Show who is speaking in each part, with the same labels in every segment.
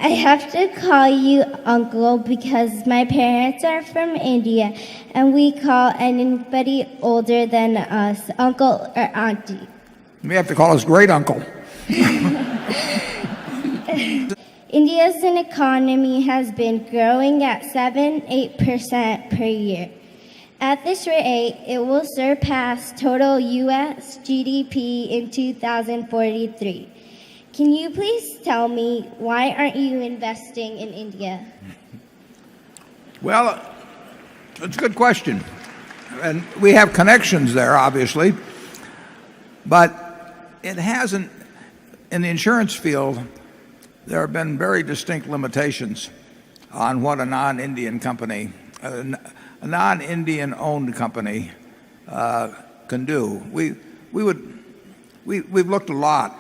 Speaker 1: I have to call you uncle because my parents are from India and we call anybody older than us uncle or auntie.
Speaker 2: You have to call us great uncle.
Speaker 1: India's economy has been growing at 7-8% per year. At this rate, it will surpass total U.S. GDP in 2043. Can you please tell me why aren't you investing in India?
Speaker 2: Well, it's a good question. And we have connections there, obviously. But it hasn't, in the insurance field, there have been very distinct limitations on what a non-Indian company, a non-Indian owned company can do. We've looked a lot,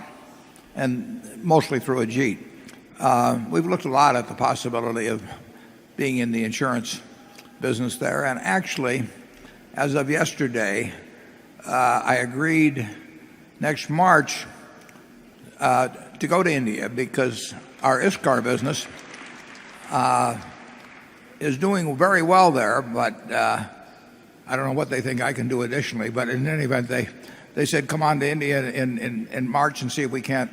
Speaker 2: and mostly through a Jeet. We've looked a lot at the possibility of being in the insurance business there. And actually, as of yesterday, I agreed next March to go to India because our ISCAR business is doing very well there, but I don't know what they think I can do additionally. But in any event, they said, come on to India in March and see if we can't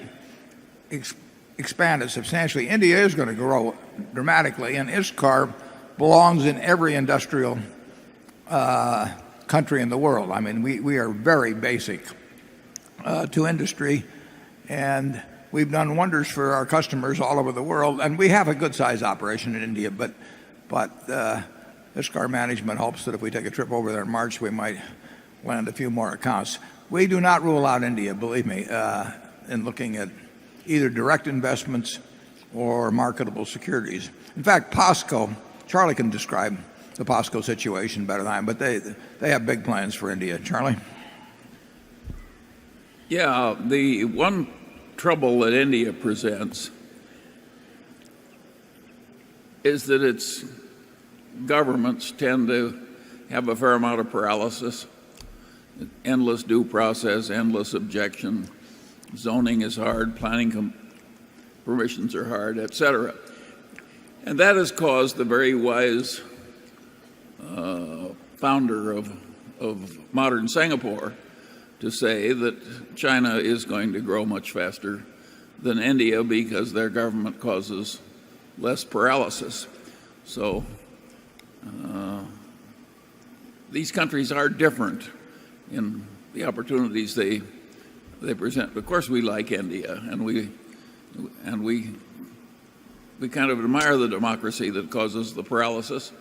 Speaker 2: expand it substantially. India is going to grow dramatically, and ISCAR belongs in every industrial country in the world. I mean, we are very basic to industry, and we've done wonders for our customers all over the world. And we have a good-sized operation in India, but ISCAR management hopes that if we take a trip over there in March, we might land a few more accounts. We do not rule out India, believe me, in looking at either direct investments or marketable securities. In fact, POSCO, Charlie can describe the POSCO situation better than I am, but they have big plans for India. Charlie?
Speaker 3: Yeah, the one trouble that India presents is that its governments tend to have a fair amount of paralysis, endless due process, endless objection, zoning is hard, planning permissions are hard, etc. And that has caused the very wise founder of modern Singapore to say that China is going to grow much faster than India because their government causes less paralysis. So these countries are different in the opportunities they present. Of course, we like India, and we kind of admire the democracy that causes the paralysis,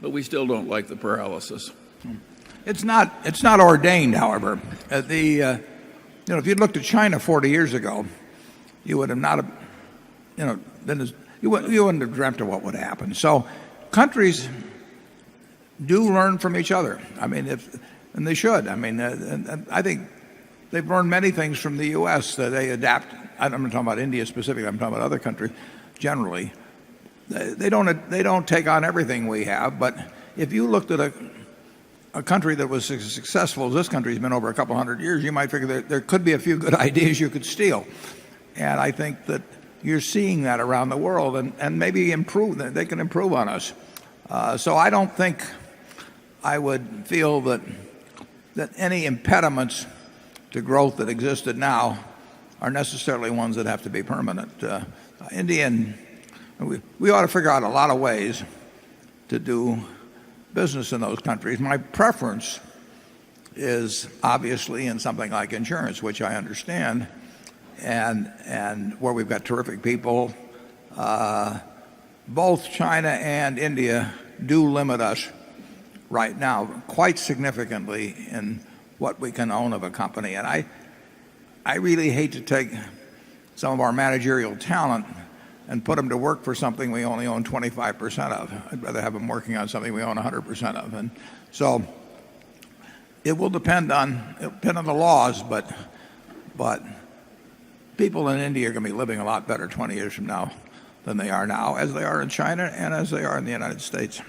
Speaker 3: but we still don't like the paralysis.
Speaker 2: It's not ordained, however. If you'd looked at China 40 years ago, you would have not, you wouldn't have dreamt of what would happen. So countries do learn from each other. I mean, and they should. I mean, and I think they've learned many things from the U.S. that they adapt. I'm not talking about India specifically. I'm talking about other countries generally. They don't take on everything we have. But if you looked at a country that was as successful as this country has been over a couple hundred years, you might figure that there could be a few good ideas you could steal. And I think that you're seeing that around the world, and maybe improve. They can improve on us. So I don't think I would feel that any impediments to growth that existed now are necessarily ones that have to be permanent. We ought to figure out a lot of ways to do business in those countries. My preference is obviously in something like insurance, which I understand, and where we've got terrific people. Both China and India do limit us right now quite significantly in what we can own of a company. And I really hate to take some of our managerial talent and put them to work for something we only own 25% of. I'd rather have them working on something we own 100% of. And so it will depend on the laws, but people in India are going to be living a lot better 20 years from now than they are now, as they are in China and as they are in the United States.